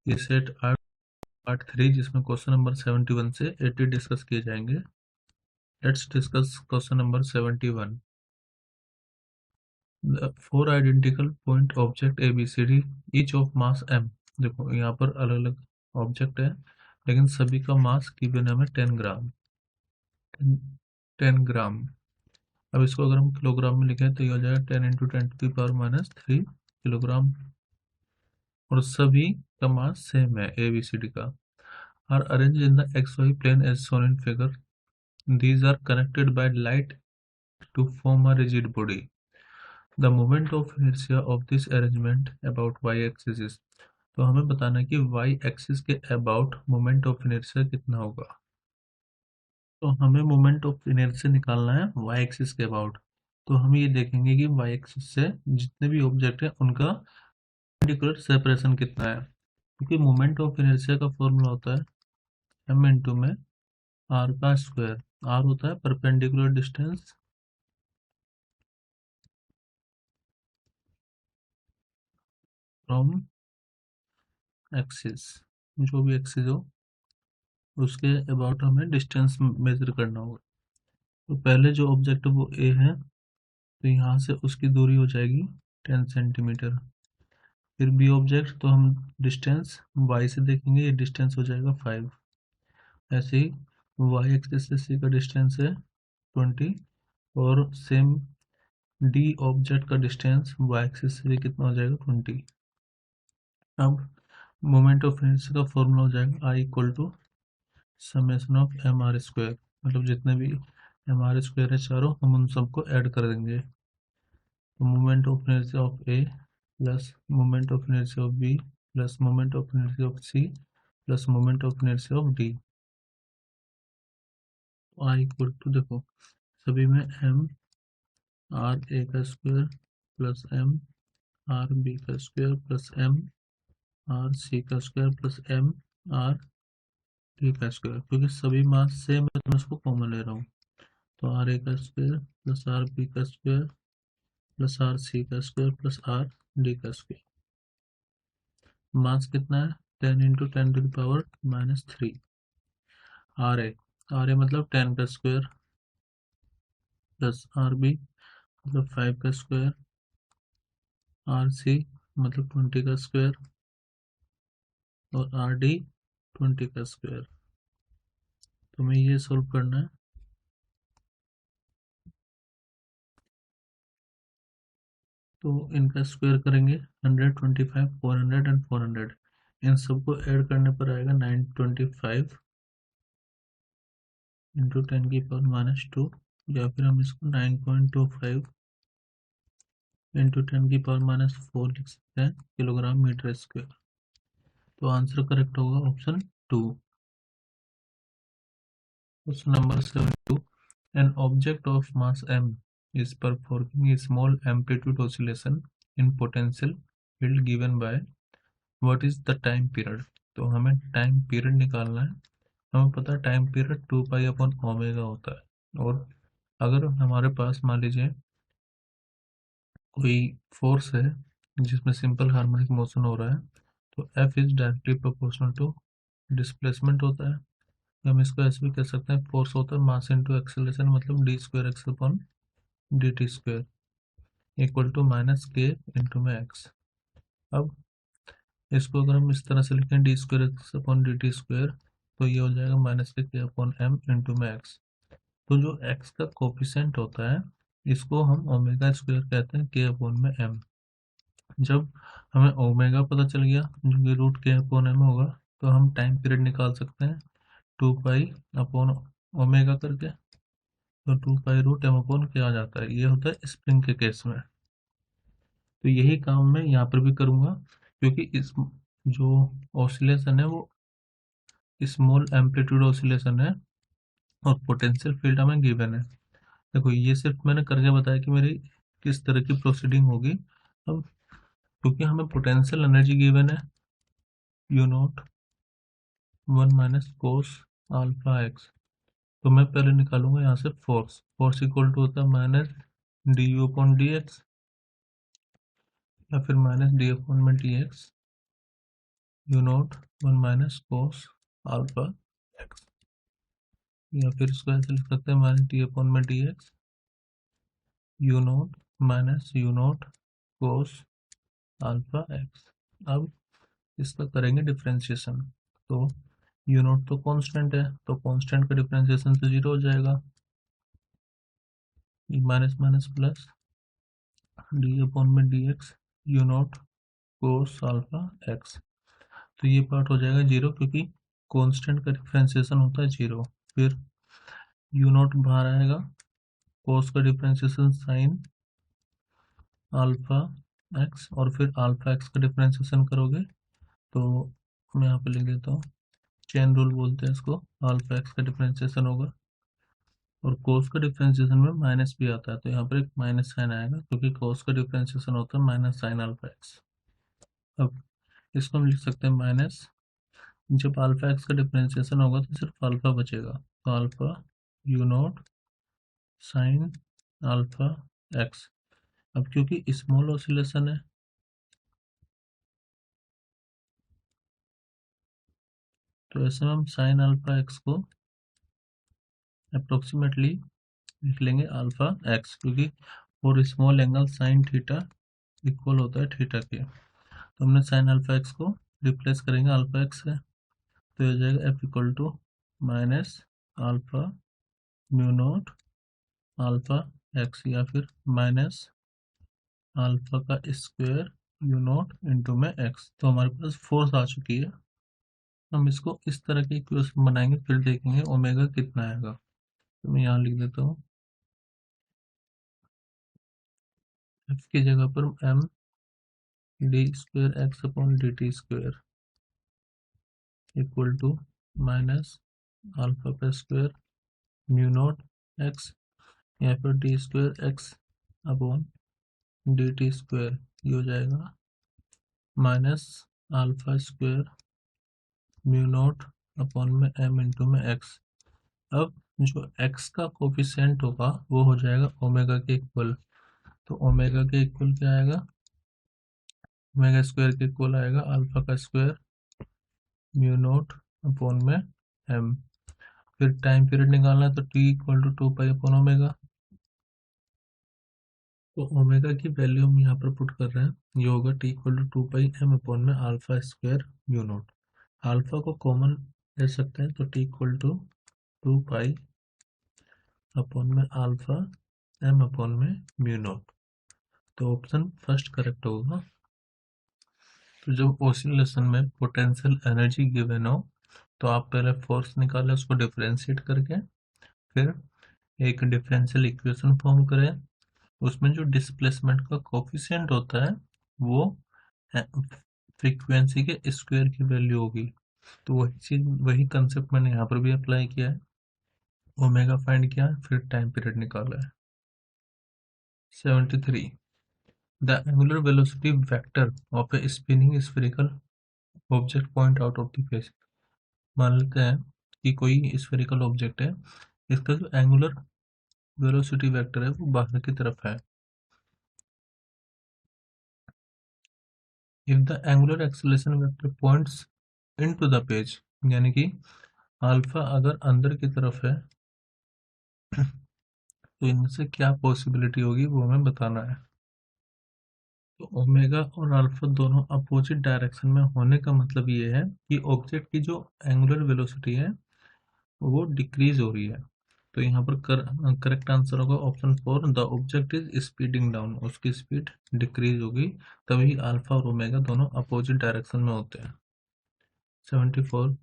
ये set part 3 जिसमें question number 71 से 80 डिस्कस किए जाएंगे। Let's discuss question number 71। The four identical point object ABCD each of mass m। देखो यहाँ पर अलग अलग ऑब्जेक्ट है लेकिन सभी का मास गिवन है हमें 10 ग्राम। 10 ग्राम। अब इसको अगर हम किलोग्राम में लिखें तो ये हो जाएगा 10 इंटू 10⁻³ किलोग्राम। और सभी का मास सेम है ABCD का। Are arrange in the XY plane as shown in figure। These are connected by light to form a rigid body। The moment of inertia of this arrangement about y-axis is। तो हमें बताना है कि y-axis के about moment of inertia कितना होगा। तो हमें मोमेंट ऑफ इनर्शिया निकालना है y-axis के अबाउट। तो हम ये देखेंगे कि y-axis से जितने भी ऑब्जेक्ट हैं उनका परपेंडिकुलर सेपरेशन कितना है, क्योंकि मोमेंट ऑफ इनर्शिया का फॉर्मूला होता है m इंटू में r का स्क्वायर। r होता है परपेंडिकुलर डिस्टेंस फ्रॉम एक्सिस, जो भी एक्सिस हो उसके अबाउट हमें डिस्टेंस मेजर करना होगा। तो पहले जो ऑब्जेक्ट है वो ए है, तो यहाँ से उसकी दूरी हो जाएगी 10 सेंटीमीटर। फिर बी ऑब्जेक्ट तो हम डिस्टेंस वाई से देखेंगे, ये डिस्टेंस हो जाएगा 5। ऐसे ही वाई एक्सिस से सी का डिस्टेंस है 20 और सेम डी ऑब्जेक्ट का डिस्टेंस वाई एक्सिस से कितना हो जाएगा 20। अब मोमेंट ऑफ इनर्शिया का फॉर्मूला हो जाएगा I equal to summation of M R square. मतलब जितने भी एम आर स्क्वायर है चारों हम उन सबको ऐड कर देंगे। तो moment of inertia of A plus moment of inertia of B plus moment of inertia of C plus moment of inertia of D. I equal to देखो सभी में एम आर ए का square plus M R B का square plus M R C का square plus M R D का square. क्योंकि सभी मास same है तो मैं इसको कॉमन ले रहा हूँ। तो आर ए का स्क्वायर प्लस आर बी का स्क्वायर प्लस आर सी का स्क्वायर प्लस आर डी का स्क्वायर। मास कितना है 10 इंटू 10⁻³ आर ए मतलब 10 का स्क्वायर प्लस आर बी मतलब 5 का स्क्वायर आर सी मतलब 20 का स्क्वायर और आर डी 20 का स्क्वायर। तो हमें ये सोल्व करना है। तो इनका स्क्वायर करेंगे 100 25 400 एंड 400। इन सबको ऐड करने पर आएगा 925 इंटू 10⁻²। या फिर हम इसको 9.25 इंटू 10⁻⁴ लिख सकते हैं किलोग्राम मीटर स्क्वायर। तो आंसर करेक्ट होगा option 2। Question number 72। An object of mass m is performing a small amplitude oscillation in potential field given by what is the time period। तो हमें टाइम पीरियड निकालना है। हमें पता है time period 2π/ω होता है। और अगर हमारे पास मान लीजिए कोई फोर्स है जिसमें सिंपल हार्मोनिक मोशन हो रहा है, तो F is directly proportional to displacement होता है। तो हम इसको ऐसे भी कह सकते हैं फोर्स होता है मास इनटू एक्सेलरेशन, मतलब d²x/dt² equal to -k into में x। अब इसको अगर हम इस तरह से लिखें d²x/dt², तो ये हो जाएगा -k/m इंटू में x। तो जो x का कोफिशिएंट होता है इसको हम ओमेगा स्क्वायर कहते हैं k/m। जब हमें ओमेगा पता चल गया जो कि √k/m होगा, तो हम टाइम पीरियड निकाल सकते हैं 2π/ω करके। तो 2π√m/k आ जाता है। ये होता है स्प्रिंग के केस में। तो यही काम मैं यहाँ पर भी करूँगा, क्योंकि इस जो ऑसिलेशन है वो स्मॉल एम्पलीट्यूड ऑसिलेशन है और पोटेंशियल फील्ड हमें गिवन है। देखो ये सिर्फ मैंने करके बताया कि मेरी किस तरह की प्रोसीडिंग होगी। अब क्योंकि हमें पोटेंशियल एनर्जी गिवन है u0 1 - cos αx, तो मैं पहले निकालूंगा यहाँ से फोर्स इक्वल टू होता है -du/dx या फिर -d/dx you not 1 minus cos alpha X, या फिर इसको ऐसे लिख सकते हैं माइनस डी अपॉन में D X U not minus you not cos alpha X. अब इसका करेंगे डिफ्रेंशिएशन, तो यू नॉट तो कांस्टेंट है, तो कांस्टेंट का डिफ्रेंशिएशन तो 0 हो जाएगा, minus minus plus D upon में D X U not cos alpha X. तो ये पार्ट हो जाएगा 0 क्योंकि कांस्टेंट का डिफ्रेंशिएशन होता है 0। फिर यू नॉट बाहर आएगा, कोस का डिफ्रेंशिएशन साइन अल्फा एक्स, और फिर अल्फा एक्स का डिफ्रेंशिएशन करोगे तो मैं यहाँ पे लिख देता हूँ, चेन रूल बोलते हैं इसको, अल्फा एक्स का डिफ्रेंशिएशन होगा और कोस का डिफ्रेंशिएशन में माइनस भी आता है, तो यहाँ पर एक माइनस साइन आएगा क्योंकि कोस का डिफ्रेंशिएशन होता है माइनस साइन अल्फा एक्स। अब इसको हम लिख सकते हैं माइनस, जब अल्फा एक्स का डिफ्रेंशिएशन होगा तो सिर्फ अल्फा बचेगा, तो alpha U naught sine alpha X. अब क्योंकि स्मॉल ऑसिलेशन है तो ऐसे में हम साइन अल्फा एक्स को अप्रोक्सीमेटली लिख लेंगे अल्फा एक्स, क्योंकि और small angle sine theta equal होता है थीटा के, तो हमने साइन अल्फा एक्स को रिप्लेस करेंगे अल्फा एक्स से, तो हो जाएगा F equal to minus alpha mu not alpha X, या फिर माइनस अल्फा का स्क्वायर यू नॉट इंटू में एक्स। तो हमारे पास फोर्स आ चुकी है, हम इसको इस तरह की इक्वेशन बनाएंगे, फिर देखेंगे ओमेगा कितना आएगा। तो मैं यहाँ लिख देता हूँ एफ की जगह पर M D square X upon D T square equal to minus alpha का स्क्वायर म्यू नॉट एक्स, या फिर D square X upon D T square, ये हो जाएगा minus alpha square mu naught upon में एम इंटू में X. अब जो x का कोफिशिएंट होगा वो हो जाएगा ओमेगा के इक्वल, तो ओमेगा के इक्वल क्या आएगा, ओमेगा स्क्वायर के इक्वल आएगा अल्फा का स्क्वायर म्यू नॉट अपॉन में m। फिर टाइम पीरियड निकालना है तो t equal to 2 pi upon omega, तो ओमेगा की वैल्यू हम यहाँ पर पुट कर रहे हैं, ये होगा t equal to 2 pi m upon में alpha square mu not. Alpha को कॉमन ले सकते हैं तो t equal to 2 pi upon में अल्फा m अपॉन में म्यू नॉट, तो ऑप्शन फर्स्ट करेक्ट होगा। तो जब ओसिलेशन में पोटेंशियल एनर्जी गिवन हो तो आप पहले फोर्स निकालें, उसको डिफरेंशिएट करके फिर एक डिफरेंशियल इक्वेशन फॉर्म करें, उसमें जो डिस्प्लेसमेंट का कोफिशिएंट होता है वो फ्रीक्वेंसी के स्क्वायर की वैल्यू होगी, तो वही चीज वही कंसेप्ट मैंने यहाँ पर भी अप्लाई किया है, ओमेगा फाइंड किया है फिर टाइम पीरियड निकाला है। 73 the angular velocity vector of A spinning spherical object point out of the face. मान लेते हैं कि कोई स्फेरिकल ऑब्जेक्ट है, इसका जो एंगुलर वेलोसिटी वेक्टर है वो बाहर की तरफ है। If the angular acceleration vector points into the page, यानी कि अल्फा अगर अंदर की तरफ है तो इनमें से क्या पॉसिबिलिटी होगी वो हमें बताना है। तो ओमेगा और अल्फा दोनों अपोजिट डायरेक्शन में होने का मतलब ये है कि ऑब्जेक्ट की जो एंगुलर वेलोसिटी है वो डिक्रीज हो रही है, तो यहाँ पर करेक्ट आंसर होगा option 4, the object is speeding down, उसकी स्पीड डिक्रीज होगी, तभी अल्फा और ओमेगा दोनों अपोजिट डायरेक्शन में होते हैं। 74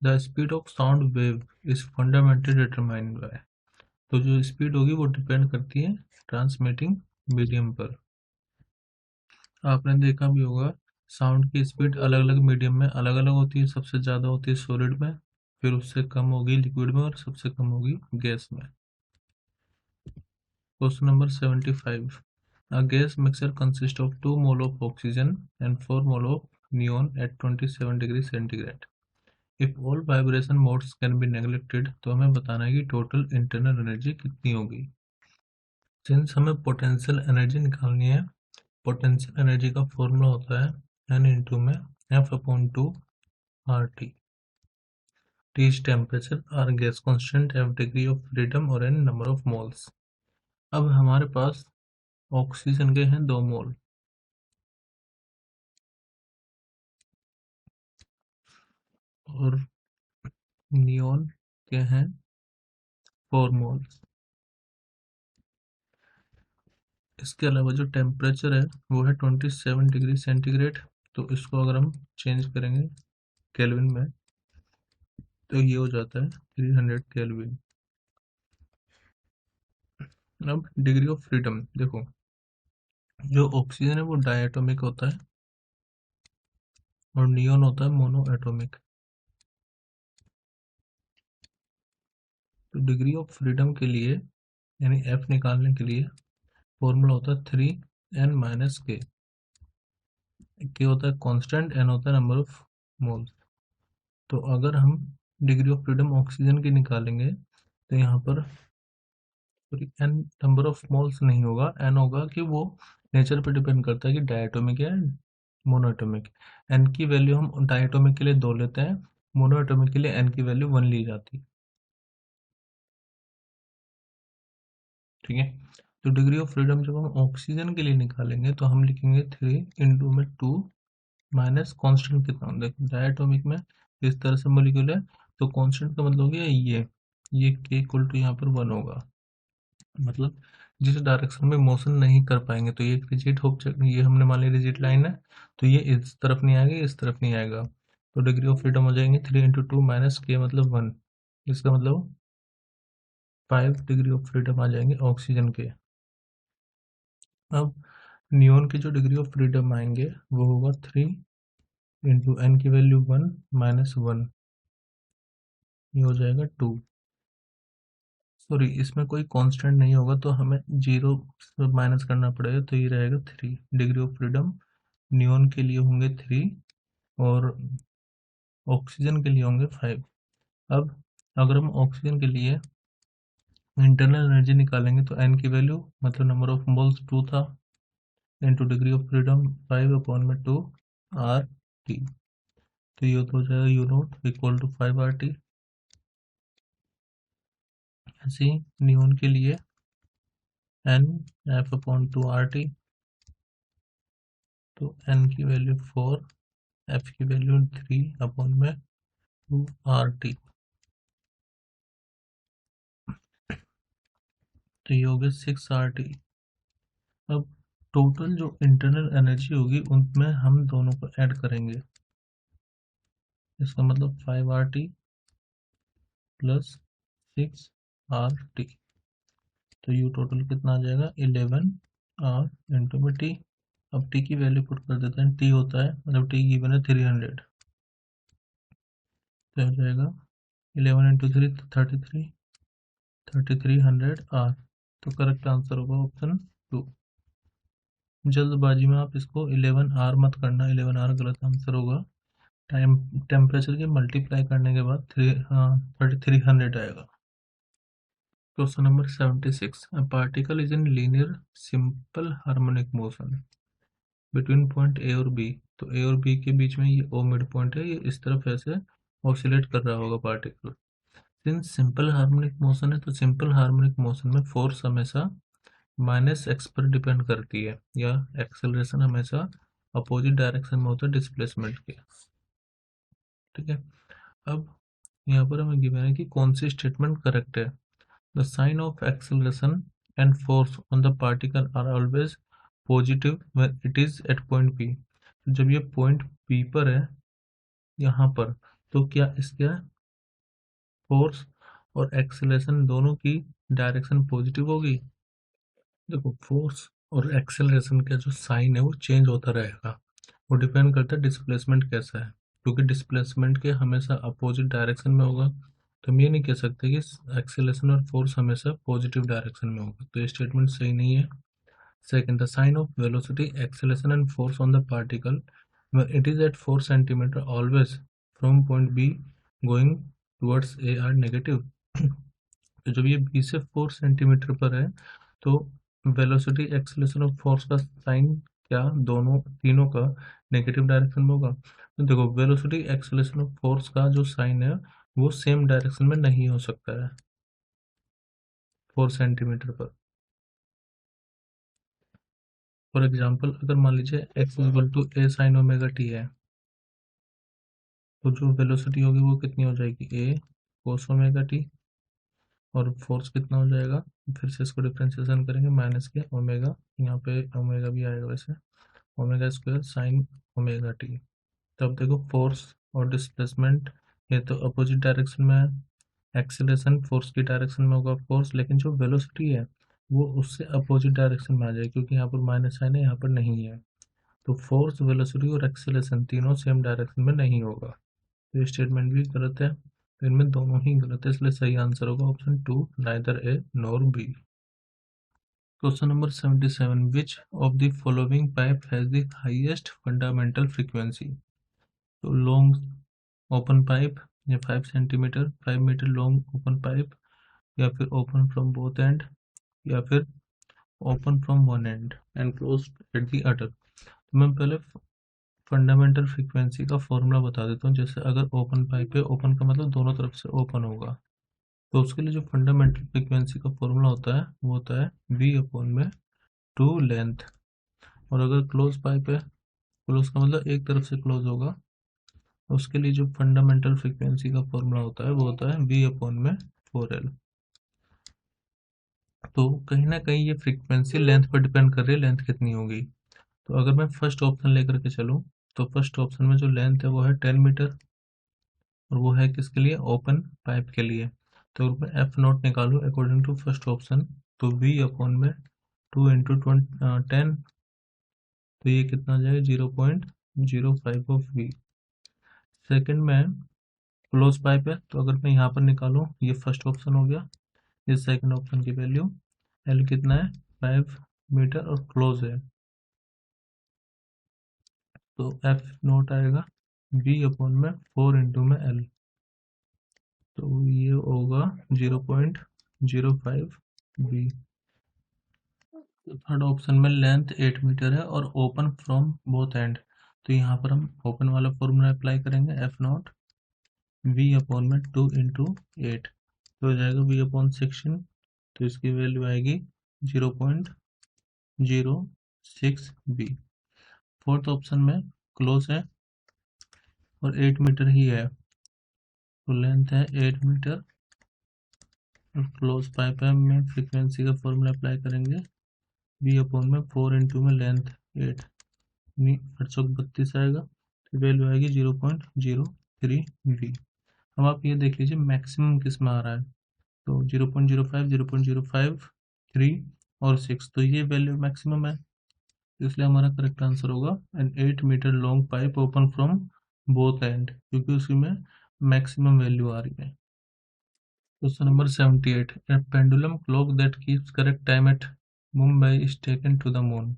the speed of sound wave is fundamentally determined by, तो जो स्पीड होगी वो डिपेंड करती है ट्रांसमिटिंग मीडियम पर। आपने देखा भी होगा साउंड की स्पीड अलग अलग मीडियम में अलग अलग होती है, सबसे ज़्यादा होती है सॉलिड में, फिर उससे कम होगी लिक्विड में और सबसे कम होगी गैस में। Question number 75 A gas mixture consists of 2 mole of oxygen and 4 mole of neon at 27 degree centigrade. If all vibration modes can be neglected, तो हमें बताना है कि टोटल इंटरनल एनर्जी कितनी होगी। सिंस हमें पोटेंशियल एनर्जी निकालनी है, पोटेंशियल एनर्जी का फॉर्मूला होता है एन इंटू में F upon 2 RT. T is temperature, R gas constant, F degree of freedom और N number of moles. अब हमारे पास ऑक्सीजन के हैं 2 मोल और नियोन के हैं 4 मोल। इसके अलावा जो टेम्परेचर है वो है 27 डिग्री सेंटीग्रेड। तो इसको अगर हम चेंज करेंगे केल्विन में तो ये हो जाता है 300 केल्विन। अब डिग्री ऑफ फ्रीडम देखो, जो ऑक्सीजन है वो डायटोमिक होता है और नियोन होता है मोनो एटोमिक। तो डिग्री ऑफ फ्रीडम के लिए यानी एफ निकालने के लिए फॉर्मूला होता है 3n माइनस के होता है कांस्टेंट, n होता है नंबर ऑफ मोल्स। तो अगर हम डिग्री ऑफ फ्रीडम ऑक्सीजन की निकालेंगे तो यहाँ पर n नंबर ऑफ मोल्स नहीं होगा, n होगा कि वो नेचर पे डिपेंड करता है कि डायटोमिक है मोनोएटोमिक। n की वैल्यू हम डायटोमिक के लिए 2 लेते हैं, मोनोएटोमिक के लिए n की वैल्यू 1 ली जाती है। ठीक है, तो डिग्री ऑफ फ्रीडम जब हम ऑक्सीजन के लिए निकालेंगे तो हम लिखेंगे 3 इंटू में 2 माइनस कॉन्स्टेंट कितना, देखो डायटोमिक में इस तरह से मॉलिक्यूल है तो कॉन्स्टेंट का मतलब हो गया ये के इक्वल टू यहाँ पर 1 होगा। मतलब जिस डायरेक्शन में मोशन नहीं कर पाएंगे तो ये रिजिड ऑब्जेक्ट, ये हमने मान लिया रिजिड लाइन है तो ये इस तरफ नहीं आएगा, इस तरफ नहीं आएगा। तो डिग्री ऑफ फ्रीडम हो जाएंगे 3 इंटू 2 माइनस के मतलब 1। इसका मतलब 5 डिग्री ऑफ फ्रीडम आ जाएंगे ऑक्सीजन के। अब नियोन की जो डिग्री ऑफ फ्रीडम आएंगे वो होगा 3 इंटू एन की वैल्यू 1 माइनस 1, ये हो जाएगा 2। सॉरी, इसमें कोई कांस्टेंट नहीं होगा तो हमें 0 से माइनस करना पड़ेगा तो ये रहेगा 3। डिग्री ऑफ फ्रीडम नियोन के लिए होंगे 3 और ऑक्सीजन के लिए होंगे 5। अब अगर हम ऑक्सीजन के लिए इंटरनल एनर्जी निकालेंगे तो एन की वैल्यू मतलब नंबर ऑफ मोल्स 2 था into degree of freedom 5 upon में 2 आर टी। तो ये तो हो जाएगा U naught equal to 5 R T. ऐसे ही नियोन के लिए N F upon 2 R T, तो एन की वैल्यू 4, एफ की वैल्यू 3 अपॉन में 2 आर टी। तो ये हो गया 6 आर टी। अब टोटल जो इंटरनल एनर्जी होगी उनमें हम दोनों को ऐड करेंगे, इसका मतलब 5 R T plus 6 R T. तो यू टोटल कितना आ जाएगा 11 आर इंटू में टी। अब टी की वैल्यू पुट कर देते हैं, टी होता है मतलब टी गिवन है 300, तो हो जाएगा 11 इंटू 3 33, 3300 आर। तो करेक्ट आंसर होगा ऑप्शन 2। जल्दबाजी में आप इसको 11 आर मत करना, 11 आर गलत आंसर होगा। टाइम टेम्परेचर के मल्टीप्लाई करने के बाद 3300 आएगा। Question number 76, a particle is in linear simple harmonic motion between point A और B। तो A और B के बीच में ये O मिड पॉइंट है, ये इस तरफ ऐसे ऑसिलेट कर रहा होगा particle. Since simple harmonic motion है तो सिंपल हार्मोनिक मोशन में फोर्स हमेशा माइनस एक्स पर डिपेंड करती है या एक्सेलरेशन हमेशा अपोजिट डायरेक्शन में होता है डिस्प्लेसमेंट के। ठीक है, अब यहाँ पर हमें गिवन है कि कौन सी स्टेटमेंट करेक्ट है। The sign of acceleration and force on the particle are always positive when it is at point P। तो जब ये पॉइंट P पर है यहाँ पर, तो क्या इसका फोर्स और एक्सेलरेशन दोनों की डायरेक्शन पॉजिटिव होगी। देखो फोर्स और एक्सेलरेशन का जो साइन है वो चेंज होता रहेगा, वो डिपेंड करता है डिस्प्लेसमेंट कैसा है, क्योंकि डिस्प्लेसमेंट के हमेशा अपोजिट डायरेक्शन में होगा। तो हम ये नहीं कह सकते कि एक्सेलरेशन और फोर्स हमेशा पॉजिटिव डायरेक्शन में होगा, तो ये स्टेटमेंट सही नहीं है। Second, the sign of velocity acceleration and force on the particle it is at 4 centimetre always from point B going towards A are negative. तो जब ये बी से 4 सेंटीमीटर पर है तो वेलोसिटी एक्सेलरेशन और फोर्स का साइन क्या तीनों का नेगेटिव डायरेक्शन में होगा? तो देखो वेलोसिटी एक्सेलरेशन और फोर्स का जो साइन है वो सेम डायरेक्शन में नहीं हो सकता है 4 सेंटीमीटर पर। फॉर एग्जाम्पल अगर मान लीजिए x equal to A sine omega T है, तो जो वेलोसिटी होगी वो कितनी हो जाएगी, ए कोस ओमेगा टी, और फोर्स कितना हो जाएगा, फिर से इसको डिफ्रेंशिएशन करेंगे माइनस के ओमेगा, यहाँ पे ओमेगा भी आएगा वैसे, omega square sine omega T. तब देखो फोर्स और डिस्प्लेसमेंट ये तो अपोजिट डायरेक्शन में है, एक्सेलरेशन फोर्स की डायरेक्शन में होगा फोर्स, लेकिन जो वेलोसिटी है वो उससे अपोजिट डायरेक्शन में आ जाएगी, क्योंकि यहाँ पर माइनस साइन है, यहाँ पर नहीं है। तो फोर्स वेलोसिटी और एक्सेलरेशन तीनों सेम डायरेक्शन में नहीं होगा, तो ये स्टेटमेंट भी गलत है। तो इनमें दोनों ही गलत है, इसलिए सही आंसर होगा option 2, neither A nor B. Question number 77, which of the following pipe has the highest fundamental frequency? तो लॉन्ग ओपन पाइप, या 5 centimetre 5 metre long open pipe, या फिर ओपन फ्रॉम बोथ एंड, या फिर open from one end and close at the other. तो मैं पहले fundamental frequency का फॉर्मूला बता देता हूँ। जैसे अगर ओपन पाइप है, ओपन का मतलब दोनों तरफ से ओपन होगा, तो उसके लिए जो फंडामेंटल फ्रीक्वेंसी का फॉर्मूला होता है वो होता है v अपॉन में 2 लेंथ। और अगर क्लोज पाइप है, क्लोज का मतलब एक तरफ से क्लोज होगा, उसके लिए जो फंडामेंटल फ्रीक्वेंसी का फॉर्मूला होता है वो होता है v अपॉन में 4l। तो कहीं ना कहीं ये फ्रीक्वेंसी लेंथ पर डिपेंड कर रही है, लेंथ कितनी होगी। तो अगर मैं फर्स्ट ऑप्शन लेकर के चलूँ, तो फर्स्ट ऑप्शन में जो लेंथ है वो है 10 मीटर, और वो है किसके लिए, ओपन पाइप के लिए। तो अगर मैं एफ नॉट निकालूँ अकॉर्डिंग टू फर्स्ट ऑप्शन, तो v अपॉन में 2 इंटू 10, तो ये कितना आ जाएगा 0.05 ऑफ v। सेकंड में क्लोज पाइप है, तो अगर मैं यहाँ पर निकालूँ, ये फर्स्ट ऑप्शन हो गया, ये सेकंड ऑप्शन की वैल्यू, l कितना है 5 मीटर और क्लोज है, तो एफ नॉट आएगा v अपॉन में 4 इंटू में l, तो ये होगा 0.05 v। थर्ड ऑप्शन में लेंथ 8 मीटर है और ओपन फ्रॉम बोथ एंड, तो यहाँ पर हम ओपन वाला फॉर्मूला अप्लाई करेंगे, एफ नॉट v अपॉन में 2 इंटू 8, तो हो जाएगा v अपॉन 16, तो इसकी वैल्यू आएगी 0.06 b। फोर्थ ऑप्शन में क्लोज है और 8 मीटर ही है, तो लेंथ है 8 मीटर और क्लोज पाइप है, में फ्रीक्वेंसी का फॉर्मूला अप्लाई करेंगे, v अपॉन में 4 इंटू में लेंथ 8, 832 आएगा, तो वैल्यू आएगी 0.03 v। अब आप ये देख लीजिए मैक्सिमम किस में आ रहा है, तो 0.05 0.05 3 और 6, तो ये वैल्यू मैक्सिमम है, इसलिए हमारा करेक्ट आंसर होगा an 8 metre long pipe open from both end, क्योंकि उसी में मैक्सिमम वैल्यू आ रही है। Question number 78, a pendulum clock that keeps correct time at Mumbai is taken to the moon.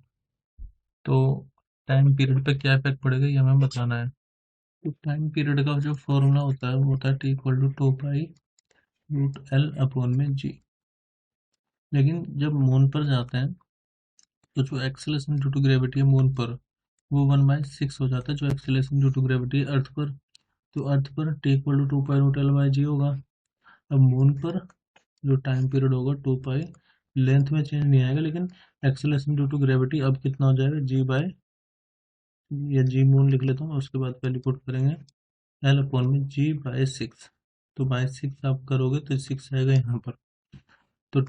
तो टाइम पीरियड पे क्या इफेक्ट पड़ेगा ये हमें बताना है। तो टाइम पीरियड का जो फॉर्मूला होता है वो होता है T equal to 2 pi root L upon में जी। लेकिन जब मून पर जाते हैं तो जो एक्सेलरेशन ड्यू टू ग्रेविटी है मून पर, वो 1/6 हो जाता है जो एक्सेलरेशन ड्यू टू ग्रेविटी है अर्थ पर। तो अर्थ पर T equal to 2 pi root L by G होगा। अब मून पर जो टाइम पीरियड होगा 2 पाई, लेंथ में चेंज नहीं आएगा, लेकिन एक्सेलरेशन ड्यू टू ग्रेविटी अब कितना हो जाएगा जी बाय, या जी मून लिख लेता हूँ, उसके बाद वैल्यू पुट करेंगे एल अपॉन में जी बाय 6, तो बाय 6 आप करोगे तो 6 आएगा यहाँ पर। तो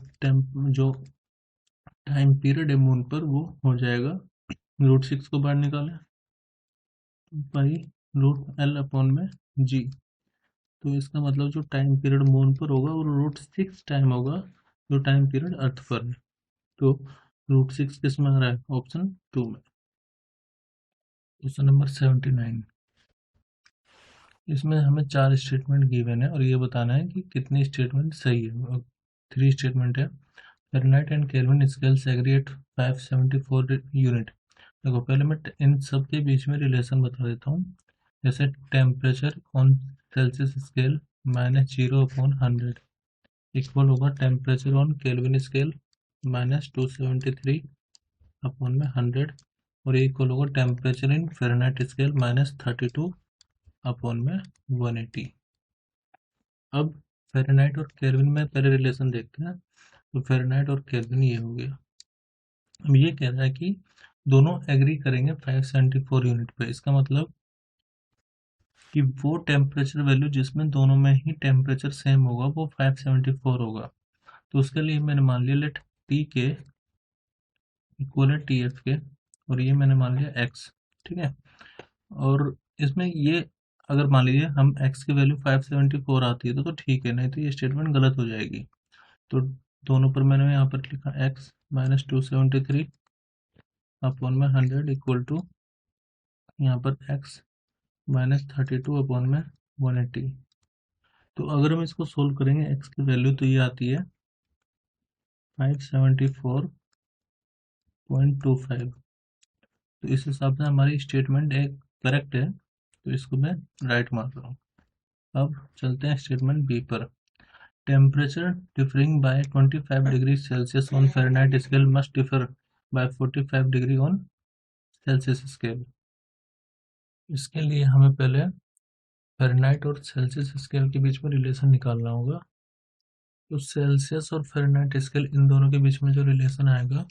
जो टाइम पीरियड है मून पर वो हो जाएगा, √6 को बाहर निकालें, पाई रूट एल अपॉन में जी। तो इसका मतलब जो टाइम पीरियड मून पर होगा वो √6 टाइम होगा जो टाइम पीरियड अर्थ पर है। तो √6 किस में आ रहा है, ऑप्शन 2 में। क्वेश्चन नंबर 79, इसमें हमें 4 स्टेटमेंट गिवन है और ये बताना है कि कितनी स्टेटमेंट सही है। 3 स्टेटमेंट है। Fahrenheit and Kelvin scales agree at 574 unit. देखो पहले मैं इन सब के बीच में रिलेशन बता देता हूँ। जैसे temperature on Celsius scale -0/100 equal होगा टेम्परेचर ऑन केल्विन स्केल -273/100। और ये इक्वल होगा temperature in Fahrenheit scale -32 upon में 180। अब फ़ारेनहाइट और केल्विन में पहले रिलेशन देखते हैं। तो फ़ारेनहाइट और केल्विन ये हो गया। अब ये कह रहा है कि दोनों एग्री करेंगे 574 यूनिट पे। इसका मतलब कि वो टेम्परेचर वैल्यू जिसमें दोनों में ही टेम्परेचर सेम होगा वो 574 होगा। तो उसके लिए मैंने मान लिया लेट टी के इक्वल है टी एफ के, और ये मैंने मान लिया एक्स, ठीक है। और इसमें ये अगर मान लीजिए हम x की वैल्यू 574 आती है तो ठीक है, नहीं तो ये स्टेटमेंट गलत हो जाएगी। तो दोनों पर मैंने यहाँ पर लिखा x -273 अपॉन में 100 इक्वल टू यहाँ पर x -32 अपॉन में 180। तो अगर हम इसको सोल्व करेंगे x की वैल्यू तो ये आती है 574.25। तो इस हिसाब से हमारी स्टेटमेंट एक करेक्ट है, तो इसको मैं राइट मान रहा हूँ। अब चलते हैं स्टेटमेंट बी पर। Temperature differing by 25 degrees Celsius on Fahrenheit scale must differ by 45 degree on Celsius scale। इसके लिए हमें पहले फ़ारेनहाइट और सेल्सियस स्केल के बीच में रिलेशन निकालना होगा। तो सेल्सियस और फ़ारेनहाइट स्केल इन दोनों के बीच में जो रिलेशन आएगा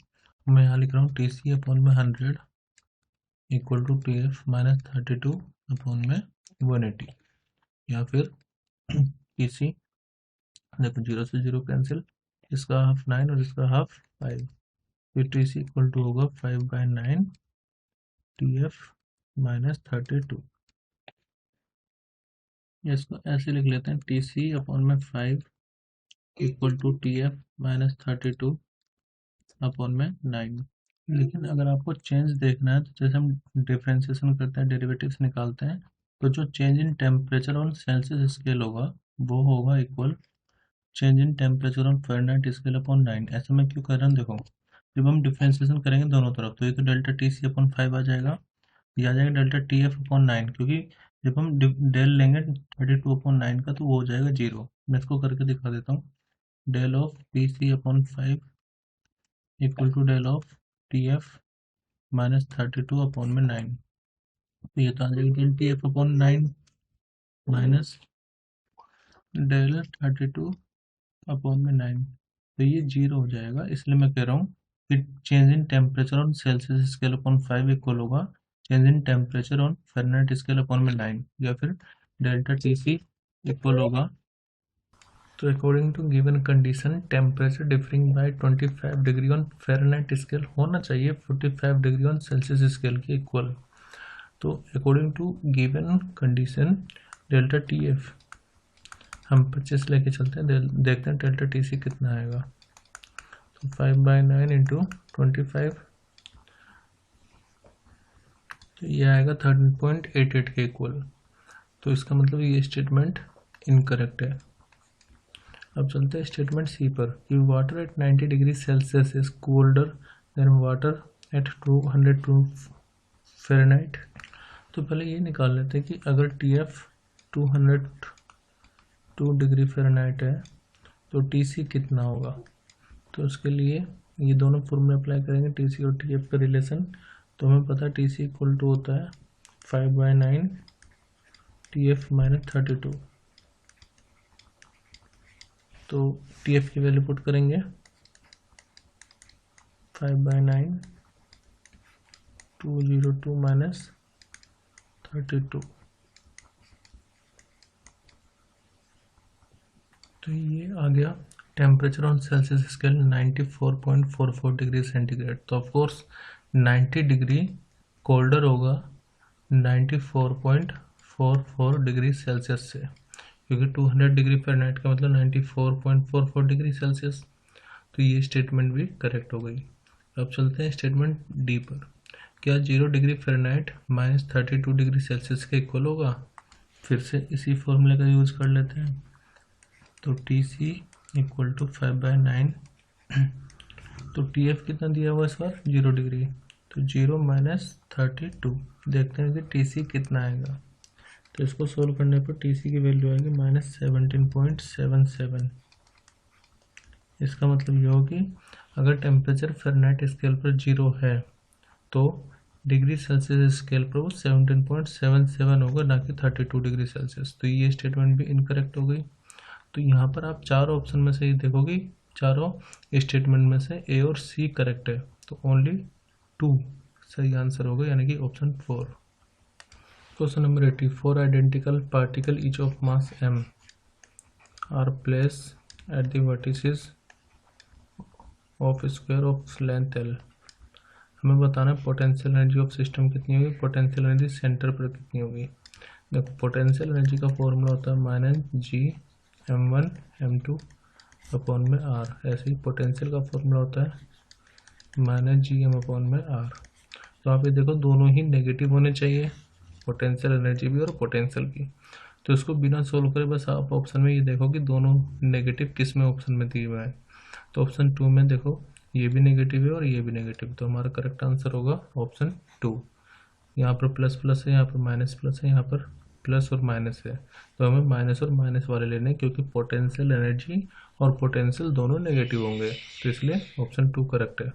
मैं यहाँ लिख रहा हूँ TC अपॉन में 100 इक्वल टू TF -32 अपॉन में 180, या फिर TC देखो 0 से 0 कैंसिल, इसका हाफ 9 और इसका हाफ 5, फिर TC इक्वल टू होगा 5/9 TF -32। इसको ऐसे लिख लेते हैं TC अपॉन में 5 इक्वल टू TF -32 अपॉन में 9। लेकिन अगर आपको चेंज देखना है तो जैसे हम डिफ्रेंसिएशन करते हैं, डेरिवेटिव्स निकालते हैं, तो जो change in temperature on Celsius scale होगा वो होगा equal change in temperature on Fahrenheit scale upon 9। ऐसा मैं क्यों कर रहा हूँ, देखो जब हम डिफ्रेंसिएशन करेंगे दोनों तरफ तो ये तो डेल्टा TC अपॉन 5 आ जाएगा, ये आ जाएगा डेल्टा TF अपॉन 9, क्योंकि जब हम डेल लेंगे 32 अपॉन 9 का तो वो हो जाएगा 0। मैं इसको करके दिखा देता हूँ। Del of TC upon 5 equal to del of TF -32 upon में 9। तो ये तो आ जाएगा del TF upon 9 minus del 32 upon में 9, तो ये 0 हो जाएगा। इसलिए मैं कह रहा हूँ कि change in temperature on Celsius scale upon 5 equal होगा change in temperature on Fahrenheit scale upon में 9, या फिर डेल्टा TC इक्वल होगा। तो according to given condition temperature differing by 25 degree on Fahrenheit scale होना चाहिए 45 डिग्री ऑन सेल्सियस स्केल के equal. तो according to given condition delta TF हम 25 लेके चलते हैं, देखते हैं डेल्टा TC कितना आएगा। तो 5/9 इंटू 25, तो ये आएगा 13.88 के इक्वल। तो इसका मतलब ये स्टेटमेंट इनकरेक्ट है। अब चलते हैं स्टेटमेंट सी पर कि water at 90 degree Celsius is colder than water at 202 Fahrenheit. तो पहले ये निकाल लेते हैं कि अगर TF 202 डिग्री फ़ारेनहाइट है तो TC कितना होगा। तो उसके लिए ये दोनों फॉर्मूले अप्लाई करेंगे TC और TF का रिलेशन। तो हमें पता है TC इक्वल टू होता है 5/9 TF -32। तो TF की वैल्यू पुट करेंगे 5/9 202 -32। तो ये आ गया temperature on Celsius scale 94.44 degree centigrade. तो ऑफकोर्स 90 डिग्री कोल्डर होगा 94.44 डिग्री सेल्सियस से, क्योंकि 200 डिग्री फ़ारेनहाइट का मतलब 94.44 डिग्री सेल्सियस। तो ये स्टेटमेंट भी करेक्ट हो गई। अब चलते हैं स्टेटमेंट डी पर। क्या 0 डिग्री फ़ारेनहाइट -32 डिग्री सेल्सियस के इक्वल होगा। फिर से इसी फॉर्मूले का यूज़ कर लेते हैं। तो TC इक्वल टू 5/9, तो TF कितना दिया हुआ इस बार 0 डिग्री, तो 0 -32। देखते हैं कि TC कितना आएगा। तो इसको सोल्व करने पर TC की वैल्यू आएगी -17.77। इसका मतलब ये हो कि अगर टेम्परेचर फ़ारेनहाइट स्केल पर 0 है तो डिग्री सेल्सियस स्केल पर वो 17.77 होगा, ना कि 32 डिग्री सेल्सियस। तो ये स्टेटमेंट भी इनकरेक्ट हो गई। तो यहाँ पर आप चारों ऑप्शन में से ही देखोगे, चारों स्टेटमेंट में से ए और सी करेक्ट है, तो ओनली 2 सही आंसर होगा, यानी कि option 4। Question number 80, 4 identical particle each of mass m are place at the vertices of square of length l। हमें बताना है पोटेंशियल एनर्जी ऑफ सिस्टम कितनी होगी, पोटेंशियल एनर्जी सेंटर पर कितनी होगी। देखो पोटेंशियल एनर्जी का फॉर्मूला होता है -G(m1m2)/r। ऐसे ही पोटेंशियल का फॉर्मूला होता है -Gm/r। तो आप ये देखो दोनों ही नेगेटिव होने चाहिए, पोटेंशियल एनर्जी भी और पोटेंशियल की। तो इसको बिना सोल्व करे बस आप ऑप्शन में ये देखो कि दोनों नेगेटिव किस में ऑप्शन में दिए हुए हैं। तो ऑप्शन 2 में देखो ये भी नेगेटिव है और ये भी नेगेटिव, तो हमारा करेक्ट आंसर होगा ऑप्शन 2। यहाँ पर प्लस प्लस है, यहाँ पर माइनस प्लस है, यहाँ पर प्लस और माइनस है, तो हमें माइनस और माइनस वाले लेने हैं, क्योंकि पोटेंशियल एनर्जी और पोटेंशियल दोनों नेगेटिव होंगे, तो इसलिए ऑप्शन 2 करेक्ट है।